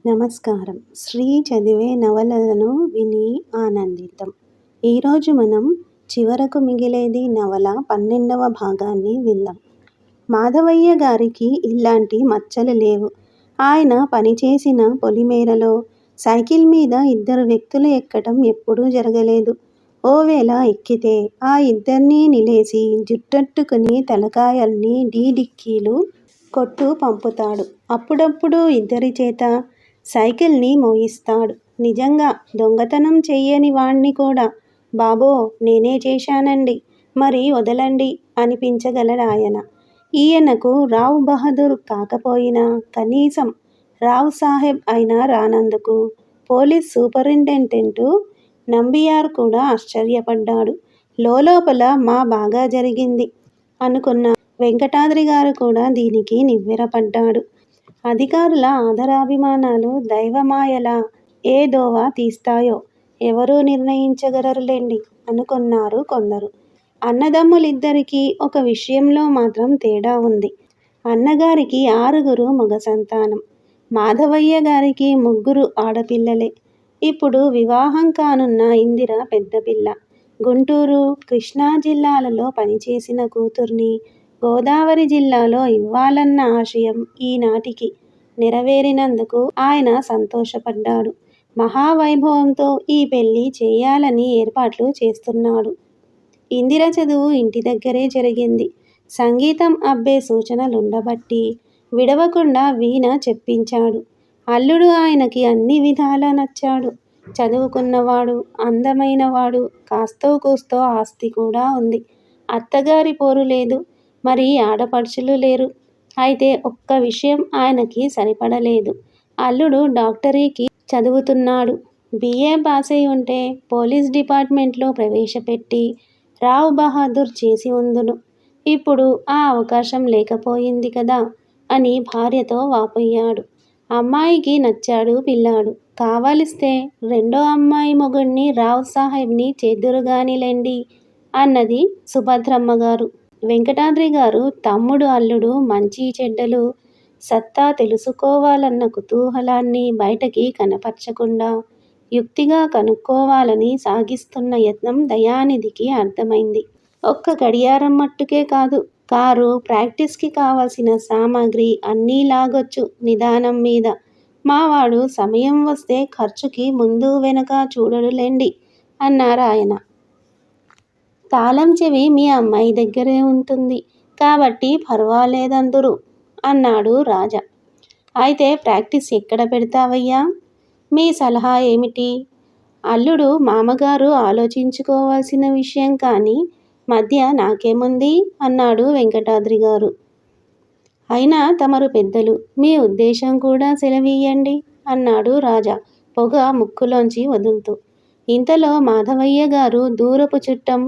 నమస్కారం. శ్రీ చదివే నవలలను విని ఆనందిద్దాం. ఈరోజు మనం చివరకు మిగిలేది నవల 12వ భాగాన్ని విందాం. మాధవయ్య గారికి ఇలాంటి మచ్చలు లేవు. ఆయన పనిచేసిన పొలిమేరలో సైకిల్ మీద ఇద్దరు వ్యక్తులు ఎక్కటం ఎప్పుడూ జరగలేదు. ఓవేళ ఎక్కితే ఆ ఇద్దర్నీ నిలేసి జుట్టట్టుకుని తలకాయల్ని డిక్కీలు కొట్టు పంపుతాడు. అప్పుడప్పుడు ఇద్దరి చేత సైకిల్ని మోయిస్తాడు. నిజంగా దొంగతనం చెయ్యని వాణ్ణి కూడా బాబో నేనే చేశానండి మరి వదలండి అనిపించగలడాయన. ఈయనకు రావ్ బహదూర్ కాకపోయినా కనీసం రావ్ సాహెబ్ అయినా రానందుకు పోలీస్ సూపరింటెండెంటు నంబియార్ కూడా ఆశ్చర్యపడ్డాడు. లోలోపల మా బాగా జరిగింది అనుకున్న వెంకటాద్రిగారు కూడా దీనికి నివ్వెరపడ్డాడు. అధికారుల ఆదరాభిమానాలు దైవమాయలా ఏ దోవ తీస్తాయో ఎవరూ నిర్ణయించగలరులెండి అనుకున్నారు కొందరు. అన్నదమ్ములిద్దరికీ ఒక విషయంలో మాత్రం తేడా ఉంది. అన్నగారికి 6 మగ సంతానం. మాధవయ్య గారికి 3 ఆడపిల్లలే. ఇప్పుడు వివాహం కానున్న ఇందిర పెద్దపిల్ల. గుంటూరు, కృష్ణా జిల్లాలలో పనిచేసిన కూతుర్ని గోదావరి జిల్లాలో ఇవ్వాలన్న ఆశయం ఈనాటికి నెరవేరినందుకు ఆయన సంతోషపడ్డాడు. మహావైభవంతో ఈ పెళ్లి చేయాలని ఏర్పాట్లు చేస్తున్నాడు. ఇందిర చదువు ఇంటి దగ్గరే జరిగింది. సంగీతం అబ్బే సూచనలుండబట్టి విడవకుండా వీణ చెప్పించాడు. అల్లుడు ఆయనకి అన్ని విధాలా నచ్చాడు. చదువుకున్నవాడు, అందమైనవాడు, కాస్తో కూస్తో ఆస్తి కూడా ఉంది. అత్తగారి పోరు లేదు, మరి ఆడపడుచులు లేరు. అయితే ఒక్క విషయం ఆయనకి సరిపడలేదు. అల్లుడు డాక్టరీకి చదువుతున్నాడు. బిఏ పాసై ఉంటే పోలీస్ డిపార్ట్మెంట్లో ప్రవేశపెట్టి రావ్ బహదూర్ చేసి ఉందును. ఇప్పుడు ఆ అవకాశం లేకపోయింది కదా అని భార్యతో వాపోయాడు. అమ్మాయికి నచ్చాడు పిల్లాడు. కావలిస్తే రెండో అమ్మాయి మొగుణ్ణి రావ్ సాహెబ్ని చేద్దురుగానిలెండి అన్నది సుభద్రమ్మగారు. వెంకటాద్రిగారు తమ్ముడు అల్లుడు మంచి చెడ్డలు సత్తా తెలుసుకోవాలన్న కుతూహలాన్ని బయటకి కనపర్చకుండా యుక్తిగా కనుక్కోవాలని సాగిస్తున్న యత్నం దయానిధికి అర్థమైంది. ఒక్క గడియారం మట్టుకే కాదు, కారు ప్రాక్టీస్కి కావలసిన సామాగ్రి అన్నీ లాగొచ్చు నిదానం మీద. మావాడు సమయం వస్తే ఖర్చుకి ముందు వెనక చూడడులెండి అన్నారాయన. తాళం చెవి మీ అమ్మాయి దగ్గరే ఉంటుంది కాబట్టి పర్వాలేదందురు అన్నాడు రాజా. అయితే ప్రాక్టీస్ ఎక్కడ పెడతావయ్యా? మీ సలహా ఏమిటి? అల్లుడు మామగారు ఆలోచించుకోవాల్సిన విషయం కానీ మధ్య నాకేముంది అన్నాడు వెంకటాద్రిగారు. అయినా తమరు పెద్దలు, మీ ఉద్దేశం కూడా సెలవీయండి అన్నాడు రాజా పొగ ముక్కులోంచి వదులుతూ. ఇంతలో మాధవయ్య గారు దూరపు చుట్టం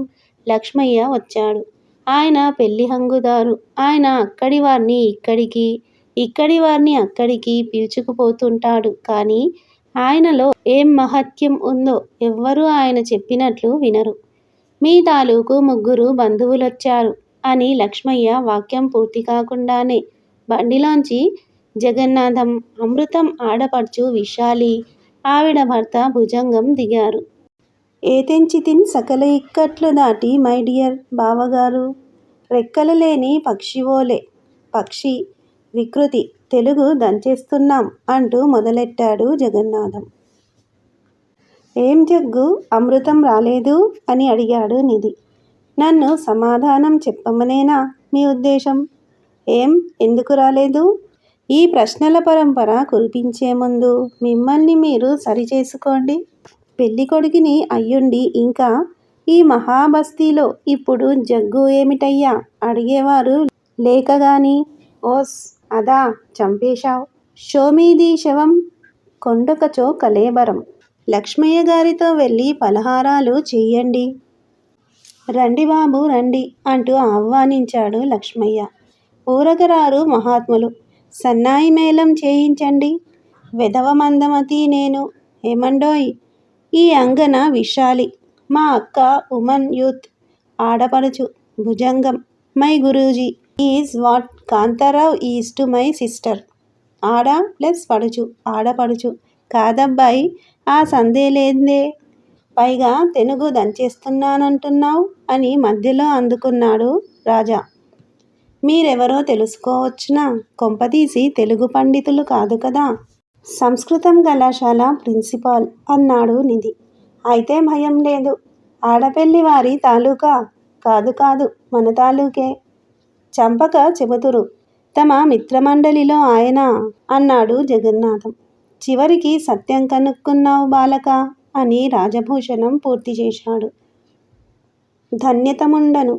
లక్ష్మయ్య వచ్చాడు. ఆయన పెళ్లి హంగుదారు. ఆయన అక్కడి వారిని ఇక్కడికి, ఇక్కడి వారిని అక్కడికి పిలుచుకుపోతుంటాడు. కానీ ఆయనలో ఏం మహత్యం ఉందో ఎవ్వరూ ఆయన చెప్పినట్లు వినరు. మీ తాలూకు 3 బంధువులొచ్చారు అని లక్ష్మయ్య వాక్యం పూర్తి కాకుండానే బండిలోంచి జగన్నాథం, అమృతం ఆడపడుచు విశాలి, ఆవిడ భర్త భుజంగం దిగారు. ఏతెంచితిన్ సకల ఇక్కట్లు దాటి మై డియర్ బావగారు, రెక్కలు లేని పక్షివోలే. పక్షి వికృతి తెలుగు దంచేస్తున్నాం అంటూ మొదలెట్టాడు జగన్నాథం. ఏం జగ్గు, అమృతం రాలేదు అని అడిగాడు నిధి. నన్ను సమాధానం చెప్పమనేనా మీ ఉద్దేశం? ఏం, ఎందుకు రాలేదు? ఈ ప్రశ్నల పరంపర కురిపించే ముందు మిమ్మల్ని మీరు సరిచేసుకోండి. పెళ్ళికొడుకుని అయ్యుండి ఇంకా ఈ మహాబస్తీలో ఇప్పుడు జగ్గు ఏమిటయ్యా అడిగేవారు లేకగాని. ఓస్ అదా, చంపేశావ్. షోమీది శవం కొండకచో కలేబరం. లక్ష్మయ్య గారితో వెళ్ళి పలహారాలు చెయ్యండి. రండి బాబు రండి అంటూ ఆహ్వానించాడు లక్ష్మయ్య. ఊరకరారు మహాత్ములు. సన్నాయి మేళం చేయించండి. వెధవ మందమతి నేను. ఏమండోయ్, ఈ అంగన విశాలి, మా అక్క ఉమన్ యూత్ ఆడపడుచు. Bhujangam my guruji is what Kantharao is to my sister. ఆడ ప్లస్ పడుచు ఆడపడుచు కాదబ్బాయి, ఆ సందే లేదే. పైగా తెనుగు దంచేస్తున్నానంటున్నావు అని మధ్యలో అందుకున్నాడు రాజా. మీరెవరో తెలుసుకోవచ్చునా? కొంపతీసి తెలుగు పండితులు కాదు కదా? సంస్కృతం కళాశాల ప్రిన్సిపాల్ అన్నాడు నిధి. అయితే భయం లేదు. ఆడపెళ్లివారి తాలూకా? కాదు కాదు, మన తాలూకే. చంపక చెబుతురు. తమ మిత్రమండలిలో ఆయన అన్నాడు జగన్నాథం. చివరికి సత్యం కనుక్కున్నావు బాలక అని రాజభూషణం పూర్తి చేశాడు. ధన్యతముండను.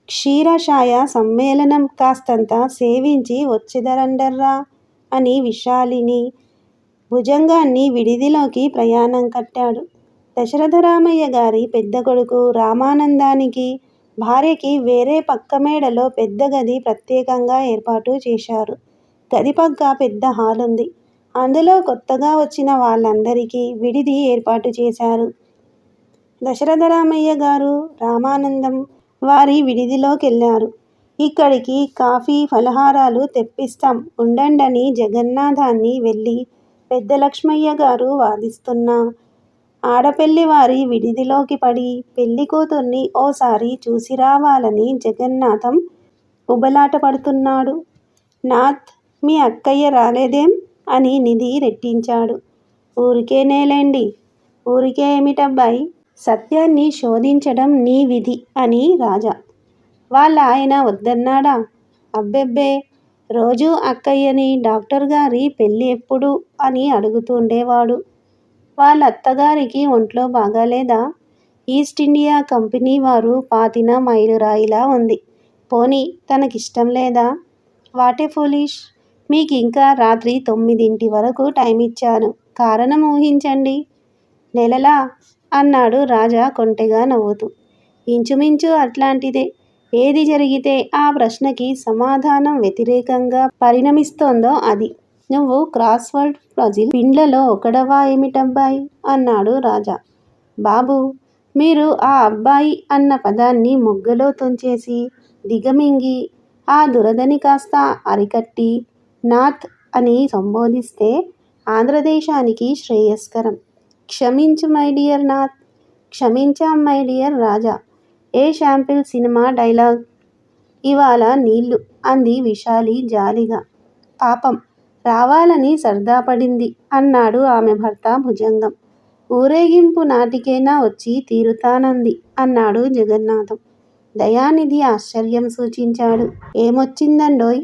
క్షీరసాయ సమ్మేళనం కాస్తంత సేవించి వచ్చెదరండర్రా అని విశాలిని భుజంగాన్ని విడిదిలోకి ప్రయాణం కట్టాడు. దశరథరామయ్య గారి పెద్ద కొడుకు రామానందానికి భార్యకి వేరే పక్క మేడలో పెద్ద గది ప్రత్యేకంగా ఏర్పాటు చేశారు. గది పక్క పెద్ద హాలుంది. అందులో కొత్తగా వచ్చిన వాళ్ళందరికీ విడిది ఏర్పాటు చేశారు. దశరథరామయ్య గారు, రామానందం వారి విడిదిలోకెళ్ళారు. ఇక్కడికి కాఫీ ఫలహారాలు తెప్పిస్తాం ఉండండని జగన్నాథాన్ని వెళ్ళి పెద్ద లక్ష్మయ్య గారు వాదిస్తున్నా ఆడపెళ్లివారి విడిదిలోకి పడి పెళ్లి కూతుర్ని ఓసారి చూసిరావాలని జగన్నాథం ఉబలాట పడుతున్నాడు. నాథ్, మీ అక్కయ్య రాలేదేం అని నిధి రెట్టించాడు. ఊరికేనేలేండి. ఊరికే ఏమిటబ్బాయి, సత్యాన్ని శోధించడం నీ విధి అని రాజా. వాళ్ళ ఆయన వద్దన్నాడా? అబ్బెబ్బే, రోజూ అక్కయ్యని డాక్టర్ గారి పెళ్ళి ఎప్పుడు అని అడుగుతుండేవాడు. వాళ్ళ అత్తగారికి ఒంట్లో బాగాలేదా? ఈస్ట్ ఇండియా కంపెనీ వారు పాతిన మైలురాయిలా ఉంది. పోనీ తనకిష్టం లేదా? What a foolish. మీకింకా రాత్రి 9 వరకు టైమిచ్చాను. కారణం ఊహించండి. నెలలా? అన్నాడు రాజా కొంటెగా నవ్వుతూ. ఇంచుమించు అట్లాంటిదే. ఏది జరిగితే ఆ ప్రశ్నకి సమాధానం వ్యతిరేకంగా పరిణమిస్తోందో అది. నువ్వు క్రాస్వర్డ్ పజిల్ పిండ్లలో ఒకడవా ఏమిటబ్బాయి అన్నాడు రాజా. బాబూ, మీరు ఆ అబ్బాయి అన్న పదాన్ని మొగ్గలో తుంచేసి దిగమింగి ఆ దురదని కాస్త అరికట్టి నాథ్ అని సంబోధిస్తే ఆంధ్రదేశానికి శ్రేయస్కరం. క్షమించు మై డియర్ నాథ్. క్షమించాం మై డియర్ రాజా. ఏ శాంపిల్ సినిమా డైలాగ్? ఇవాళ నీళ్ళు అంది విశాలి జాలిగా. పాపం, రావాలని సరదాపడింది అన్నాడు ఆమె భర్త భుజంగం. ఊరేగింపు నాటికైనా వచ్చి తీరుతానంది అన్నాడు జగన్నాథం. దయానిధి ఆశ్చర్యం సూచించాడు. ఏమొచ్చిందండోయ్,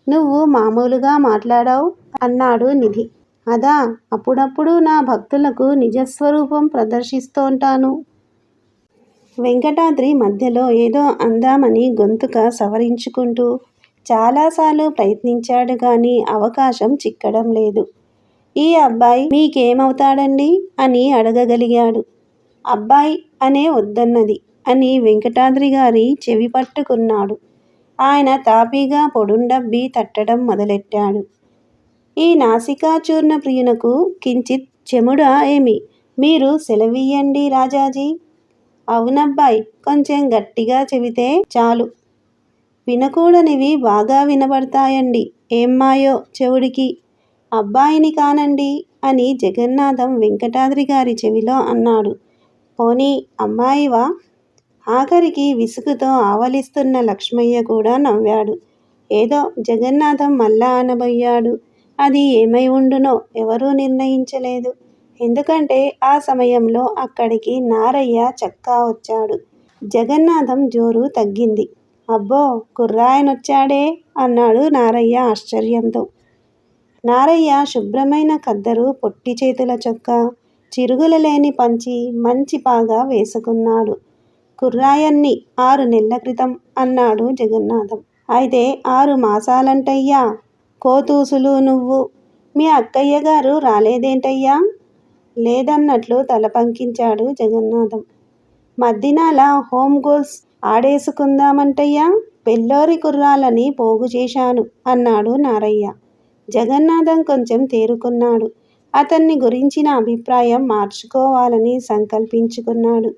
నువ్వు మామూలుగా మాట్లాడావు అన్నాడు నిధి. అదా, అప్పుడప్పుడు నా భక్తులకు నిజస్వరూపం ప్రదర్శిస్తోంటాను. వెంకటాద్రి మధ్యలో ఏదో అందామని గొంతుక సవరించుకుంటూ చాలాసార్లు ప్రయత్నించాడు గాని అవకాశం చిక్కడం లేదు. ఈ అబ్బాయి మీకేమవుతాడండి అని అడగగలిగాడు. అబ్బాయి అనే వద్దన్నది అని వెంకటాద్రి గారి చెవి పట్టుకున్నాడు. ఆయన తాపీగా పొడుండబ్బి తట్టడం మొదలెట్టాడు. ఈ నాసికాచూర్ణ ప్రియునకు కించిత్ చెముడా ఏమి? మీరు సెలవియ్యండి రాజాజీ. అవునబ్బాయి, కొంచెం గట్టిగా చెబితే చాలు. వినకూడనివి బాగా వినబడతాయండి. ఏం మాయో చెవుడికి. అబ్బాయిని కానండి అని జగన్నాథం వెంకటాద్రి గారి చెవిలో అన్నాడు. పోనీ అమ్మాయివా? ఆఖరికి విసుగుతో ఆవలిస్తున్న లక్ష్మయ్య కూడా నవ్వాడు. ఏదో జగన్నాథం మళ్ళా అనబోయాడు. అది ఏమై ఉండునో ఎవరూ నిర్ణయించలేదు. ఎందుకంటే ఆ సమయంలో అక్కడికి నారయ్య చక్కా వచ్చాడు. జగన్నాథం జోరు తగ్గింది. అబ్బో, కుర్రాయనొచ్చాడే అన్నాడు నారయ్య ఆశ్చర్యంతో. నారయ్య శుభ్రమైన ఖద్దరు, పొట్టి చేతుల చొక్కా, చిరుగుల లేని పంచి, మంచి పాగా వేసుకున్నాడు. కుర్రాయన్ని 6 నెలల క్రితం అన్నాడు జగన్నాథం. అయితే 6 మాసాలంటయ్యా. కోతూసులు నువ్వు. మీ అక్కయ్య గారు రాలేదేంటయ్యా? లేదన్నట్లు తల పంకించాడు జగన్నాథం. మద్దినాల హోమ్ గోల్స్ ఆడేసుకుందామంటయ్యా. పెల్లోరి కుర్రాళ్ళని పోగు చేశాను అన్నాడు నారయ్య. జగన్నాథం కొంచెం తేరుకున్నాడు. అతన్ని గురించిన అభిప్రాయం మార్చుకోవాలని సంకల్పించుకున్నాడు.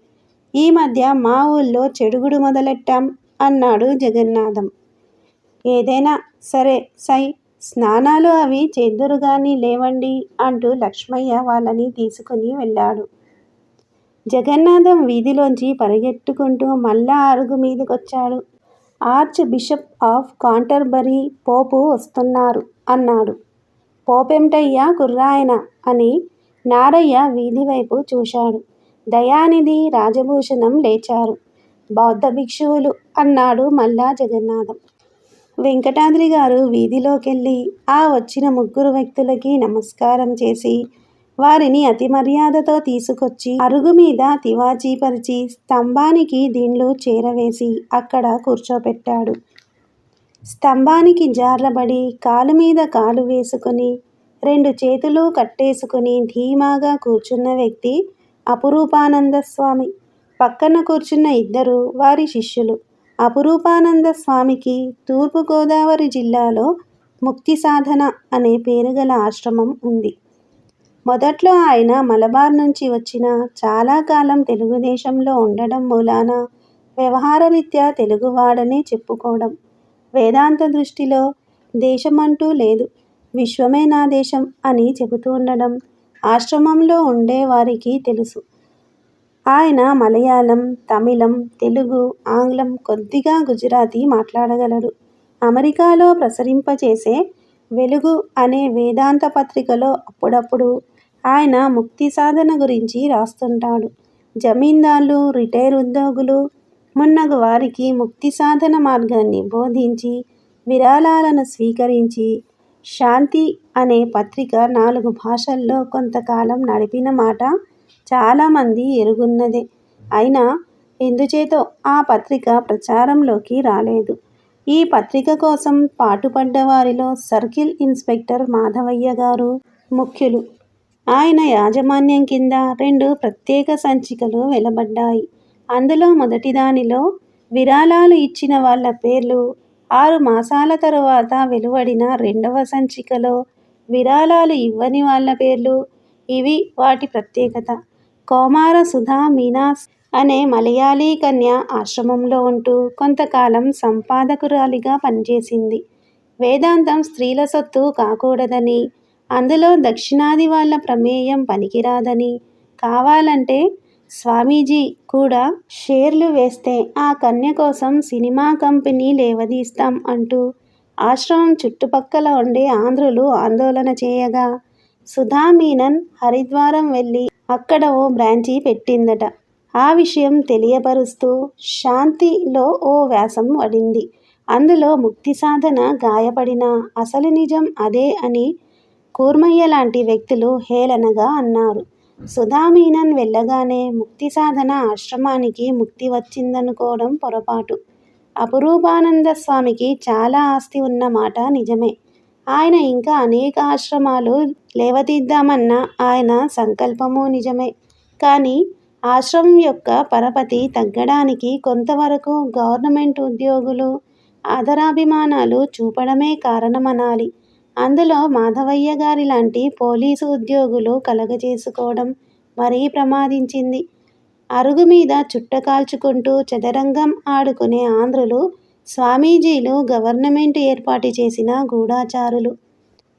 ఈ మధ్య మా ఊళ్ళో చెడుగుడు మొదలెట్టాం అన్నాడు జగన్నాథం. ఏదైనా సరే సై స్నానాలు అవి చేద్దురుగాని లేవండి అంటూ లక్ష్మయ్య వాళ్ళని తీసుకుని వెళ్ళాడు. జగన్నాథం వీధిలోంచి పరిగెట్టుకుంటూ మళ్ళా అరుగు మీదకొచ్చాడు. ఆర్చ్ బిషప్ ఆఫ్ కాంటర్బరీ పోపు వస్తున్నారు అన్నాడు. పోపెంటయ్యా కుర్రాయన అని నారయ్య వీధివైపు చూశాడు. దయానిధి రాజభూషణం లేచారు. బౌద్ధ భిక్షువులు అన్నాడు మళ్ళా జగన్నాథం. వెంకటాద్రిగారు వీధిలోకెళ్ళి ఆ వచ్చిన ముగ్గురు వ్యక్తులకి నమస్కారం చేసి వారిని అతి మర్యాదతో తీసుకొచ్చి అరుగు మీద తివాచీపరిచి స్తంభానికి దిండ్లు చేరవేసి అక్కడ కూర్చోపెట్టాడు. స్తంభానికి జార్లబడి కాలు మీద కాలు వేసుకుని 2 చేతులు కట్టేసుకుని ధీమాగా కూర్చున్న వ్యక్తి అపురూపానంద స్వామి. పక్కన కూర్చున్న 2 వారి శిష్యులు. అపురూపానంద స్వామికి తూర్పుగోదావరి జిల్లాలో ముక్తి సాధన అనే పేరుగల ఆశ్రమం ఉంది. మొదట్లో ఆయన మలబార్ నుంచి వచ్చిన చాలా కాలం తెలుగుదేశంలో ఉండడం మూలాన వ్యవహారరీత్యా తెలుగువాడనే చెప్పుకోవడం. వేదాంత దృష్టిలో దేశమంటూ లేదు, విశ్వమే నా దేశం అని చెబుతూ ఉండడం ఆశ్రమంలో ఉండేవారికి తెలుసు. ఆయన మలయాళం, తమిళం, తెలుగు, ఆంగ్లం, కొద్దిగా గుజరాతీ మాట్లాడగలడు. అమెరికాలో ప్రసరింపచేసే వెలుగు అనే వేదాంత పత్రికలో అప్పుడప్పుడు ఆయన ముక్తి సాధన గురించి రాస్తుంటాడు. జమీందార్లు, రిటైర్ ఉద్యోగులు మున్నగు వారికి ముక్తి సాధన మార్గాన్ని బోధించి విరాళాలను స్వీకరించి శాంతి అనే పత్రిక 4 భాషల్లో కొంతకాలం నడిపిన మాట చాలామంది ఎరుగున్నదే. అయినా ఎందుచేతో ఆ పత్రిక ప్రచారంలోకి రాలేదు. ఈ పత్రిక కోసం పాటుపడ్డ వారిలో సర్కిల్ ఇన్స్పెక్టర్ మాధవయ్య గారు ముఖ్యులు. ఆయన యాజమాన్యం కింద 2 ప్రత్యేక సంచికలు వెలువడ్డాయి. అందులో మొదటిదానిలో విరాళాలు ఇచ్చిన వాళ్ళ పేర్లు, 6 మాసాల తరువాత వెలువడిన 2వ సంచికలో విరాళాలు ఇవ్వని వాళ్ళ పేర్లు. ఇవి వాటి ప్రత్యేకత. కోమార సుధా మీనాస్ అనే మలయాళీ కన్య ఆశ్రమంలో ఉంటూ కొంతకాలం సంపాదకురాలిగా పనిచేసింది. వేదాంతం స్త్రీల సొత్తు కాకూడదని, అందులో దక్షిణాది వాళ్ళ ప్రమేయం పనికిరాదని, కావాలంటే స్వామీజీ కూడా షేర్లు వేస్తే ఆ కన్య కోసం సినిమా కంపెనీ లేవదీస్తాం అంటూ ఆశ్రమం చుట్టుపక్కల ఉండే ఆంధ్రులు ఆందోళన చేయగా సుధా మీనన్ హరిద్వారం వెళ్ళి అక్కడ ఓ బ్రాంచి పెట్టిందట. ఆ విషయం తెలియపరుస్తూ శాంతిలో ఓ వ్యాసం వడింది. అందులో ముక్తి సాధన గాయపడిన అసలు నిజం అదే అని కూర్మయ్య లాంటి వ్యక్తులు హేళనగా అన్నారు. సుధా మీనన్ వెళ్ళగానే ముక్తి సాధన ఆశ్రమానికి ముక్తి వచ్చిందనుకోవడం పొరపాటు. అపురూపానంద స్వామికి చాలా ఆస్తి ఉన్న మాట నిజమే. ఆయన ఇంకా అనేక ఆశ్రమాలు లేవదీద్దామన్న ఆయన సంకల్పమూ నిజమే. కానీ ఆశ్రమం యొక్క పరపతి తగ్గడానికి కొంతవరకు గవర్నమెంట్ ఉద్యోగులు ఆదరాభిమానాలు చూపడమే కారణమనాలి. అందులో మాధవయ్య గారి లాంటి పోలీసు ఉద్యోగులు కలగజేసుకోవడం మరీ ప్రమాదించింది. అరుగు మీద చుట్ట కాల్చుకుంటూ చదరంగం ఆడుకునే ఆంధ్రులు స్వామీజీలు గవర్నమెంట్ ఏర్పాటు చేసిన గూఢాచారులు.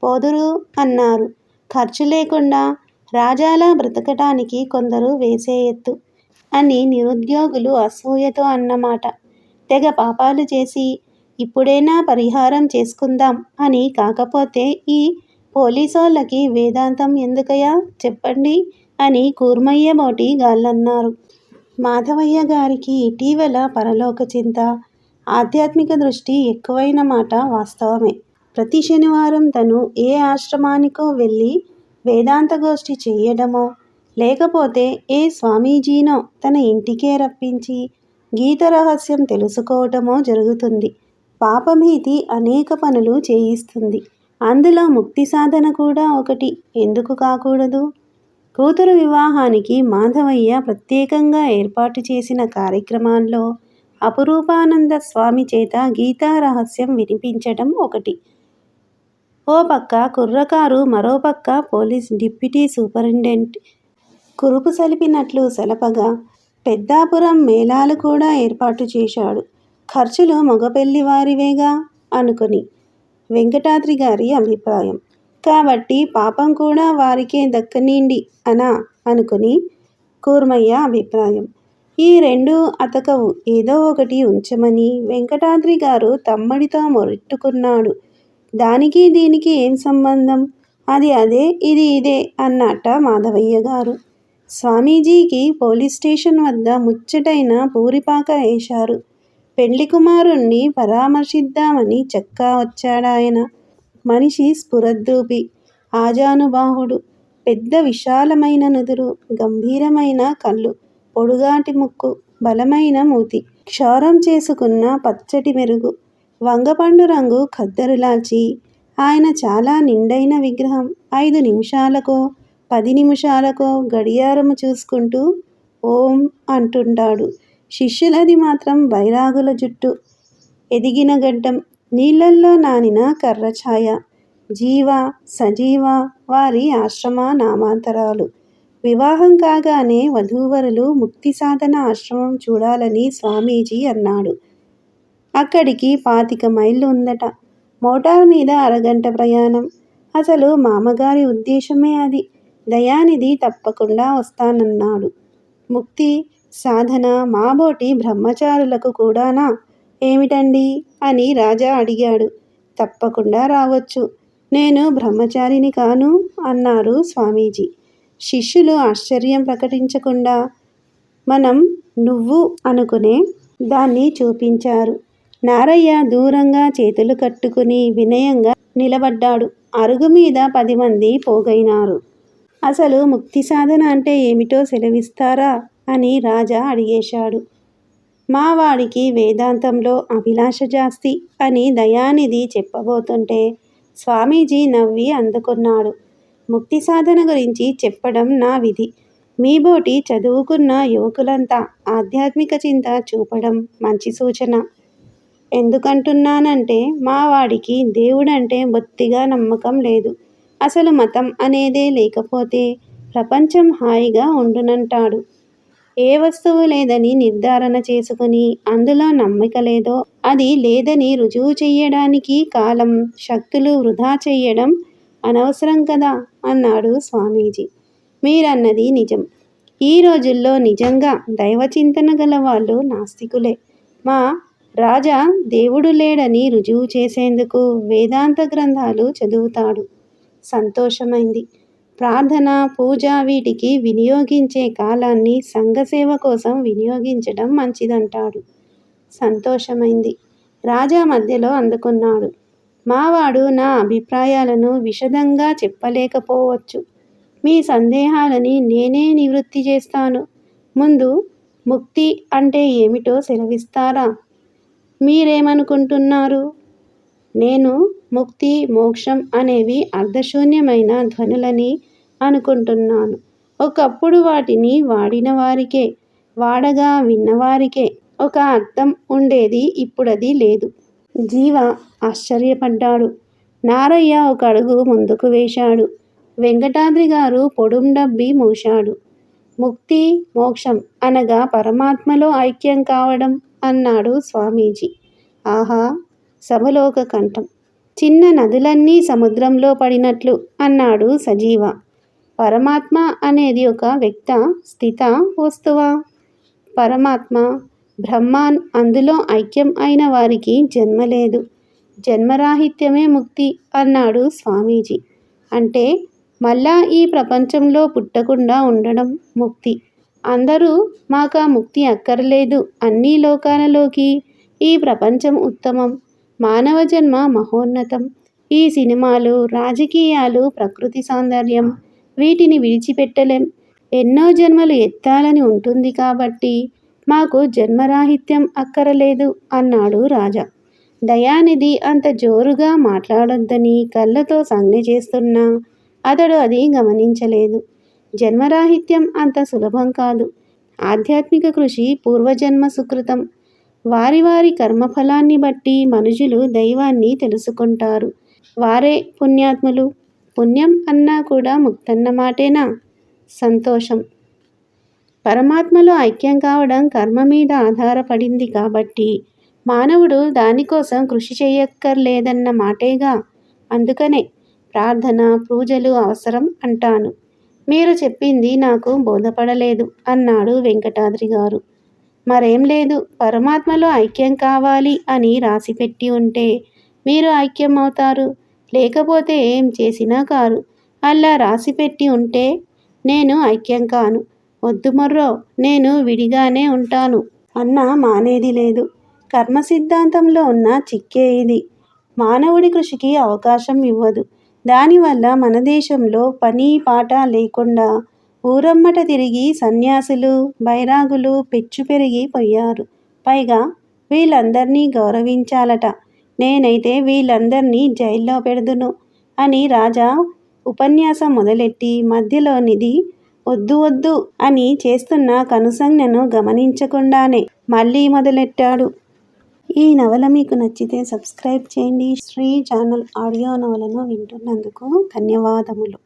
పోదురు అన్నారు. ఖర్చు లేకుండా రాజాలా బ్రతకటానికి కొందరు వేసే ఎత్తు అని నిరుద్యోగులు అసూయతో అన్నమాట. తెగ పాపాలు చేసి ఇప్పుడైనా పరిహారం చేసుకుందాం అని కాకపోతే ఈ పోలీసోళ్ళకి వేదాంతం ఎందుకయ్యా చెప్పండి అని కూర్మయ్య బోటి గాళ్ళన్నారు. మాధవయ్య గారికి ఇటీవల పరలోక చింత, ఆధ్యాత్మిక దృష్టి ఎక్కువైన మాట వాస్తవమే. ప్రతి శనివారం తను ఏ ఆశ్రమానికో వెళ్ళి వేదాంత గోష్ఠి చేయడమో లేకపోతే ఏ స్వామీజీనో తన ఇంటికే రప్పించి గీత రహస్యం తెలుసుకోవటమో జరుగుతుంది. పాపభీతి అనేక పనులు చేయిస్తుంది. అందులో ముక్తి సాధన కూడా ఒకటి. ఎందుకు కాకూడదు? కూతురు వివాహానికి మాధవయ్య ప్రత్యేకంగా ఏర్పాటు చేసిన కార్యక్రమాల్లో అపురూపానంద స్వామి చేత గీతా రహస్యం వినిపించటం ఒకటి. ఓ పక్క కుర్రకారు, మరో పక్క పోలీస్ డిప్యూటీ సూపరింటెండెంట్ కురుపు సలిపినట్లు సలపగా పెద్దాపురం మేళాలు కూడా ఏర్పాటు చేశాడు. ఖర్చులు మగపెళ్లివారివేగా అనుకుని. వెంకటాద్రి గారి అభిప్రాయం. కాబట్టి పాపం కూడా వారికే దక్కనీండి అనా అనుకుని కూర్మయ్య అభిప్రాయం. ఈ రెండు అతకవు, ఏదో ఒకటి ఉంచమని వెంకటాద్రి గారు తమ్ముడితో మొరెట్టుకున్నాడు. దానికి దీనికి ఏం సంబంధం? అది అదే, ఇది ఇదే అన్నట్ట మాధవయ్య గారు. స్వామీజీకి పోలీస్ స్టేషన్ వద్ద ముచ్చటైన పూరిపాక వేశారు. పెళ్లి కుమారుణ్ణి పరామర్శిద్దామని చక్కా వచ్చాడాయన. మనిషి స్ఫురద్రూపి, ఆజానుబాహుడు, పెద్ద విశాలమైన నుదురు, గంభీరమైన కళ్ళు, పొడుగాటి ముక్కు, బలమైన మూతి, క్షౌరం చేసుకున్న పచ్చటి మెరుగు, వంగపండు రంగు ఖద్దరులాల్చి ఆయన చాలా నిండైన విగ్రహం. 5 నిమిషాలకో 10 నిమిషాలకో గడియారము చూసుకుంటూ ఓం అంటుంటాడు. శిష్యులది మాత్రం బైరాగుల జుట్టు, ఎదిగిన గడ్డం, నీళ్ళల్లో నానిన కర్రఛాయ. జీవ సజీవ వారి ఆశ్రమ నామాంతరాలు. వివాహం కాగానే వధూవరులు ముక్తి సాధన ఆశ్రమం చూడాలని స్వామీజీ అన్నాడు. అక్కడికి 25 మైళ్ళు ఉందట. మోటార్ మీద అరగంట ప్రయాణం. అసలు మామగారి ఉద్దేశమే అది. దయానిధి తప్పకుండా వస్తానన్నాడు. ముక్తి సాధన మాబోటి బ్రహ్మచారులకు కూడానా ఏమిటండి అని రాజా అడిగాడు. తప్పకుండా రావచ్చు. నేను బ్రహ్మచారిని కాను అన్నారు స్వామీజీ. శిష్యులు ఆశ్చర్యం ప్రకటించకుండా మనం నువ్వు అనుకునే దాన్ని చూపించారు. నారయ్య దూరంగా చేతులు కట్టుకుని వినయంగా నిలబడ్డాడు. అరుగు మీద 10 మంది పోగైనారు. అసలు ముక్తి సాధన అంటే ఏమిటో సెలవిస్తారా అని రాజా అడిగేశాడు. మా వాడికి వేదాంతంలో అభిలాష జాస్తి అని దయానిధి చెప్పబోతుంటే స్వామీజీ నవ్వి అందుకున్నాడు. ముక్తి సాధన గురించి చెప్పడం నా విధి. మీబోటి చదువుకున్న యువకులంతా ఆధ్యాత్మిక చింత చూపడం మంచి సూచన. ఎందుకంటున్నానంటే మా వాడికి దేవుడంటే బొత్తిగా నమ్మకం లేదు. అసలు మతం అనేదే లేకపోతే ప్రపంచం హాయిగా ఉండునంటాడు. ఏ వస్తువు లేదని నిర్ధారణ చేసుకుని అందులో నమ్మిక లేదో అది లేదని రుజువు చెయ్యడానికి కాలం, శక్తులు వృధా చెయ్యడం అనవసరం కదా అన్నాడు స్వామీజీ. మీరన్నది నిజం. ఈ రోజుల్లో నిజంగా దైవచింతన గల వాళ్ళు నాస్తికులే. మా రాజా దేవుడు లేడని రుజువు చేసేందుకు వేదాంత గ్రంథాలు చదువుతాడు. సంతోషమైంది. ప్రార్థన, పూజ వీటికి వినియోగించే కాలాన్ని సంఘసేవ కోసం వినియోగించడం మంచిదంటాడు. సంతోషమైంది. రాజా మధ్యలో అందుకున్నాడు. మావాడు నా అభిప్రాయాలను విశదంగా చెప్పలేకపోవచ్చు. మీ సందేహాలని నేనే నివృత్తి చేస్తాను. ముందు ముక్తి అంటే ఏమిటో సెలవిస్తారా? మీరేమనుకుంటున్నారు? నేను ముక్తి, మోక్షం అనేవి అర్ధశూన్యమైన ధ్వనులని అనుకుంటున్నాను. ఒకప్పుడు వాటిని వాడిన వారికే, వాడగా విన్నవారికే ఒక అర్థం ఉండేది. ఇప్పుడది లేదు. జీవ ఆశ్చర్యపడ్డాడు. నారయ్య ఒక అడుగు ముందుకు వేశాడు. వెంకటాద్రి గారు పొడుండబ్బి మూశాడు. ముక్తి, మోక్షం అనగా పరమాత్మలో ఐక్యం కావడం అన్నాడు స్వామీజీ. ఆహా! సభలో ఒక కంఠం. చిన్న నదులన్నీ సముద్రంలో పడినట్లు అన్నాడు సజీవ. పరమాత్మ అనేది ఒక వ్యక్త, స్థిత, వస్తువా? పరమాత్మ బ్రహ్మాన్, అందులో ఐక్యం అయిన వారికి జన్మ లేదు. జన్మరాహిత్యమే ముక్తి అన్నాడు స్వామీజీ. అంటే మళ్ళా ఈ ప్రపంచంలో పుట్టకుండా ఉండడం ముక్తి. అందరూ మాకా ముక్తి అక్కర్లేదు, అన్ని లోకాలలోకి ఈ ప్రపంచం ఉత్తమం, మానవ జన్మ మహోన్నతం, ఈ సినిమాలు, రాజకీయాలు, ప్రకృతి సౌందర్యం వీటిని విడిచిపెట్టలేం, ఎన్నో జన్మలు ఎత్తాలని ఉంటుంది కాబట్టి మాకు జన్మరాహిత్యం అక్కరలేదు అన్నాడు రాజా. దయానిధి అంత జోరుగా మాట్లాడొద్దని కళ్ళతో సంజ్ఞ చేస్తున్నా అతడు అది గమనించలేదు. జన్మరాహిత్యం అంత సులభం కాదు. ఆధ్యాత్మిక కృషి పూర్వజన్మ సుకృతం. వారి వారి కర్మఫలాన్ని బట్టి మనుషులు దైవాన్ని తెలుసుకుంటారు. వారే పుణ్యాత్ములు. పుణ్యం అన్నా కూడా ముక్తన్న మాటేనా? సంతోషం. పరమాత్మలో ఐక్యం కావడం కర్మ మీద ఆధారపడింది కాబట్టి మానవుడు దానికోసం కృషి చెయ్యక్కర్లేదన్న మాటేగా. అందుకనే ప్రార్థన, పూజలు అవసరం అంటాను. మీరు చెప్పింది నాకు బోధపడలేదు అన్నాడు వెంకటాద్రి గారు. మరేం లేదు, పరమాత్మలో ఐక్యం కావాలి అని రాసిపెట్టి ఉంటే మీరు ఐక్యం అవుతారు. లేకపోతే ఏం చేసినా కారు. అలా రాసిపెట్టి ఉంటే నేను ఐక్యం కాను. వద్దు మొర్రో, నేను విడిగానే ఉంటాను అన్నా మానేది లేదు. కర్మ సిద్ధాంతంలో ఉన్న చిక్కే ఇది. మానవుడి కృషికి అవకాశం ఇవ్వదు. దానివల్ల మన దేశంలో పని పాట లేకుండా ఊరమ్మట తిరిగి సన్యాసులు, బైరాగులు పెచ్చు పెరిగిపోయారు. పైగా వీళ్ళందర్నీ గౌరవించాలట. నేనైతే వీళ్ళందర్నీ జైల్లో పెడుదును అని రాజా ఉపన్యాసం మొదలెట్టి మధ్యలోనిది వద్దు వద్దు అని చేస్తున్న కనుసంజ్ఞను గమనించకుండానే మళ్ళీ మొదలెట్టాడు. ఈ నవల మీకు నచ్చితే సబ్స్క్రైబ్ చేయండి. శ్రీ ఛానల్ ఆడియో నవలను వింటున్నందుకు ధన్యవాదములు.